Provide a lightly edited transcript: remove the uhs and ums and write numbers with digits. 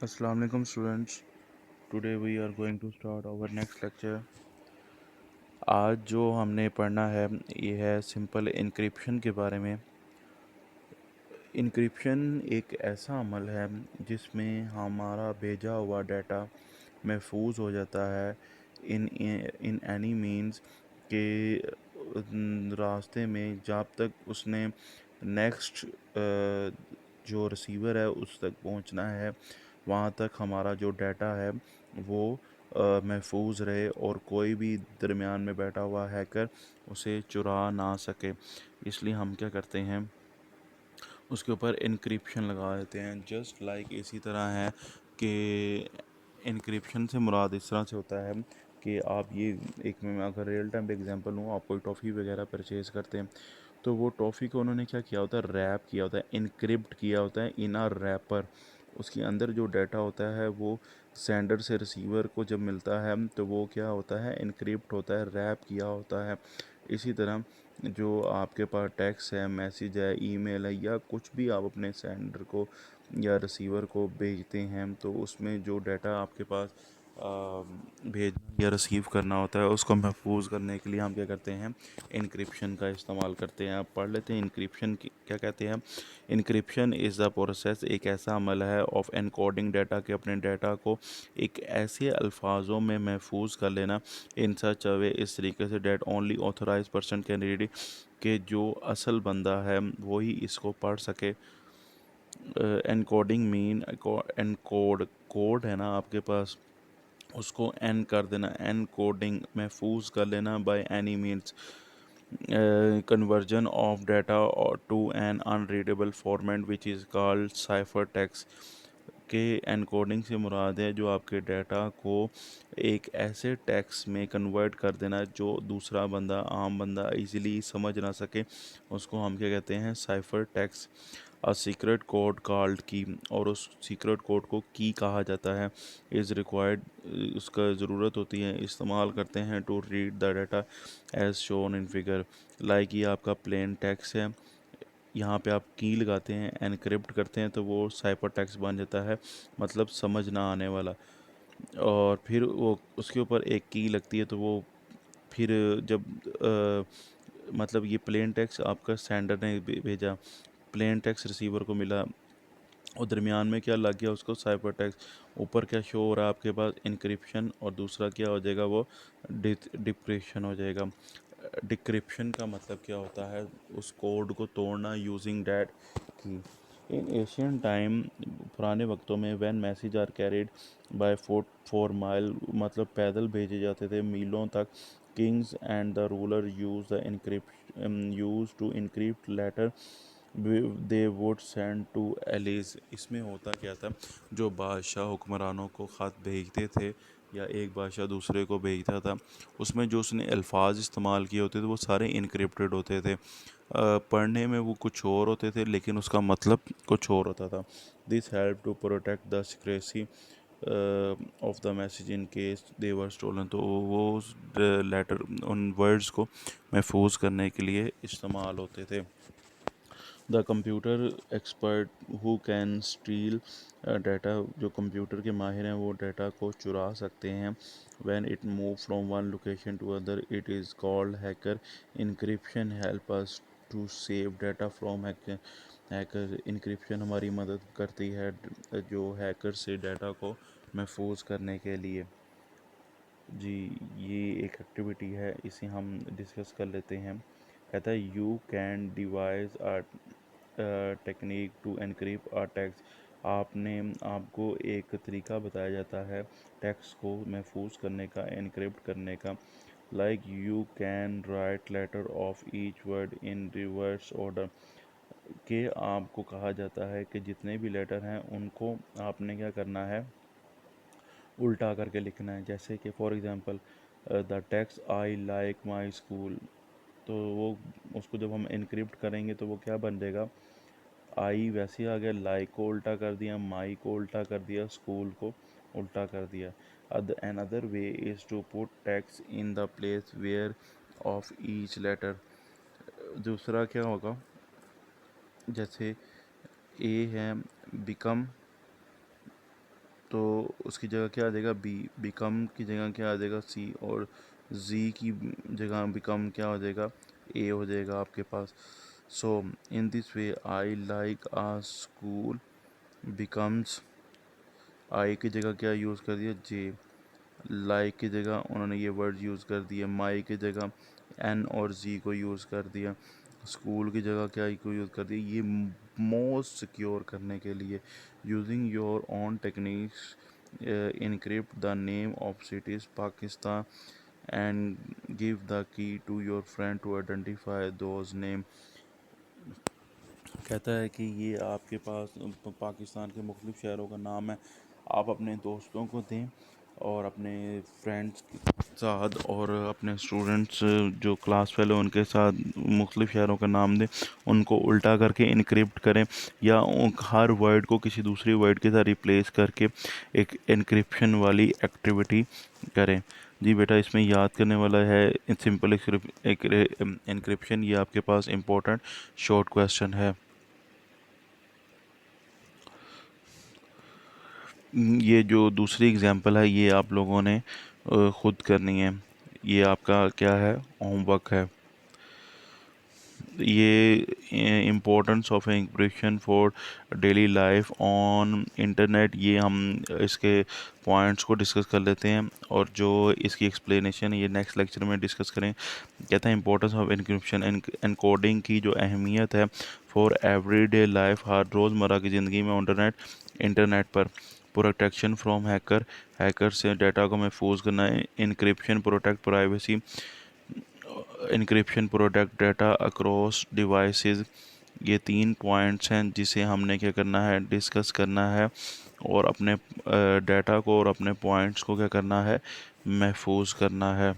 Assalamu alaikum students. Today we are going to start our next lecture. आज जो हमने पढ़ना है ये है सिंपल इंक्रिप्शन के बारे में। इंक्रिप्शन एक ऐसा अमल है जिसमें हमारा भेजा हुआ डाटा महफूज हो जाता है इन इन एनी मीन्स के रास्ते में जब तक उसने नेक्स्ट जो रिसीवर है उस तक पहुंचना है वहाँ तक हमारा जो डाटा है वो महफूज रहे और कोई भी दरमियान में बैठा हुआ हैकर उसे चुरा ना सके। इसलिए हम क्या करते हैं, उसके ऊपर इनक्रिप्शन लगा देते हैं। जस्ट लाइक इसी तरह है कि इनक्रिप्शन से मुराद इस तरह से होता है कि आप ये एक मैं अगर रियल टाइम एग्जांपल लूँ, आप कोई टॉफ़ी वगैरह परचेज़ करते हैं तो वो टॉफ़ी को उन्होंने क्या किया होता है, रैप किया होता है, इनक्रिप्ट किया होता है इन अ रैपर। उसके अंदर जो डाटा होता है वो सेंडर से रिसीवर को जब मिलता है तो वो क्या होता है, इनक्रिप्ट होता है, रैप किया होता है। इसी तरह जो आपके पास टेक्स्ट है, मैसेज है, ईमेल है या कुछ भी आप अपने सेंडर को या रिसीवर को भेजते हैं तो उसमें जो डाटा आपके पास भेजना या रिसीव करना होता है उसको महफूज करने के लिए हम क्या करते हैं, इनक्रिप्शन का इस्तेमाल करते हैं। आप पढ़ लेते हैं इनक्रिप्शन क्या कहते हैं। इनक्रिप्शन इज़ द प्रोसेस, एक ऐसा अमल है ऑफ एनकोडिंग डाटा के अपने डाटा को एक ऐसे अल्फाजों में महफूज कर लेना इन सच अ वे, इस तरीके से that only authorise person can read, कि जो असल बंदा है वही इसको पढ़ सके। एनकोडिंग मीन एनकोड कोड है ना आपके पास, उसको एन कर देना, एन कोडिंग महफूज कर लेना by any means, conversion of data to an unreadable format which is called ciphertext। के एनकोडिंग से मुराद है जो आपके डाटा को एक ऐसे टेक्स्ट में कन्वर्ट कर देना जो दूसरा बंदा, आम बंदा इजीली समझ ना सके, उसको हम क्या कहते हैं, cipher text. A secret code called की, और उस सीक्रेट कोड को की कहा जाता है। इज़ रिक्वायर्ड, उसका ज़रूरत होती है, इस्तेमाल करते हैं to read the data as shown in figure. Like ये आपका प्लेन टेक्स्ट है, यहाँ पे आप की लगाते हैं, एनक्रिप्ट करते हैं तो वो साइपर टेक्स्ट बन जाता है, मतलब समझ ना आने वाला। और फिर वो उसके ऊपर एक की लगती है तो वो फिर जब मतलब ये प्लेन टेक्स्ट आपका सेंडर ने भेजा, प्लेन टेक्स्ट रिसीवर को मिला और दरमियान में क्या लग गया उसको, साइपर टेक्स्ट। ऊपर क्या शो हो रहा है आपके पास, इनक्रिप्शन, और दूसरा क्या हो जाएगा वो डिक्रिप्शन हो जाएगा। डिक्रिप्शन का मतलब क्या होता है, उस कोड को तोड़ना यूजिंग डैट की। इन एशियन टाइम, पुराने वक्तों में, when message are carried by 4 mile, मतलब पैदल भेजे जाते थे मीलों तक। Kings and the ruler use to encrypt letter they would send to Alice. इसमें होता क्या था, जो बादशाह हुक्मरानों को ख़त भेजते थे या एक बादशाह दूसरे को भेजता था, उसमें जो उसने अल्फाज इस्तेमाल किए होते थे वो सारे इनक्रिप्टेड होते थे। पढ़ने में वो कुछ और होते थे लेकिन उसका मतलब कुछ और होता था। This help to protect the secrecy of the message in case they were stolen. तो वो उस लेटर, उन वर्ड्स को महफूज करने के लिए इस्तेमाल होते थे। The computer expert who can steal data, जो कंप्यूटर के माहिर हैं वो डाटा को चुरा सकते हैं। When it move from one location to other it is called hacker. Encryption help us to save data from hacker. Encryption हमारी मदद करती है जो हैकर से डाटा को महफूज करने के लिए। जी, ये एक एक्टिविटी है, इसे हम डिस्कस कर लेते हैं। कहता है you can devise a technique to encrypt a text. आपने आपको एक तरीका बताया जाता है टेक्स्ट को महफूज करने का, एनक्रिप्ट करने का। Like you can write letter of each word in reverse order, के आपको कहा जाता है कि जितने भी लेटर हैं उनको आपने क्या करना है, उल्टा करके लिखना है। जैसे कि for example the text I like my school, तो वो उसको जब हम इनक्रिप्ट करेंगे तो वो क्या बन जाएगा, आई वैसे आ गया, लाइक को उल्टा कर दिया, माई को उल्टा कर दिया, स्कूल को उल्टा कर दिया। Another way is to put text in the place where of each letter. दूसरा क्या होगा, जैसे ए है बिकम, तो उसकी जगह क्या आ जाएगा, बी। बिकम की जगह क्या आ जाएगा, सी। और जी की जगह बिकम क्या हो जाएगा, ए हो जाएगा आपके पास। So in this way I like a school becomes, I की जगह क्या यूज़ कर दिया, जे। लाइक की जगह उन्होंने ये वर्ड यूज़ कर दिया, माई की जगह एन और जी को यूज़ कर दिया, स्कूल की जगह क्या को यूज़ कर दिया। ये मोस्ट सिक्योर करने के लिए using your own techniques encrypt the name of cities Pakistan and give the key to your friend to identify those name। कहता है कि ये आपके पास पाकिस्तान के मुख्तलिफ़ शहरों का नाम है, आप अपने दोस्तों को दें और अपने फ्रेंड्स के साथ और अपने स्टूडेंट्स जो क्लास फेलो उनके साथ मुख्तलिफ़ शहरों का नाम दें, उनको उल्टा करके इनक्रिप्ट करें या हर वर्ड को किसी दूसरी वर्ड के साथ रिप्लेस करके एक इनक्रिप्शन वाली एक्टिविटी करें। जी बेटा, इसमें याद करने वाला है सिंपल एक इनक्रिप्शन। ये आपके पास इम्पोर्टेंट शॉर्ट क्वेश्चन है। ये जो दूसरी एग्जांपल है ये आप लोगों ने खुद करनी है। ये आपका क्या है, होमवर्क है। ये importance of encryption for daily life on internet, ये हम इसके पॉइंट्स को डिस्कस कर लेते हैं और जो इसकी एक्सप्लेनेशन है ये नेक्स्ट लेक्चर में डिस्कस करें। कहता है इंपॉर्टेंस ऑफ एनक्रिप्शन, एनकोडिंग की जो अहमियत है फॉर एवरीडे लाइफ, हर रोज़मर्रा की ज़िंदगी में इंटरनेट पर। प्रोटेक्शन फ्रॉम हैकर, हैकर से डाटा को महफूज करना है। Encryption protect privacy, encryption protect data across devices. ये 3 पॉइंट्स हैं जिसे हमने क्या करना है, डिस्कस करना है और अपने डाटा को और अपने पॉइंट्स को क्या करना है, महफूज करना है।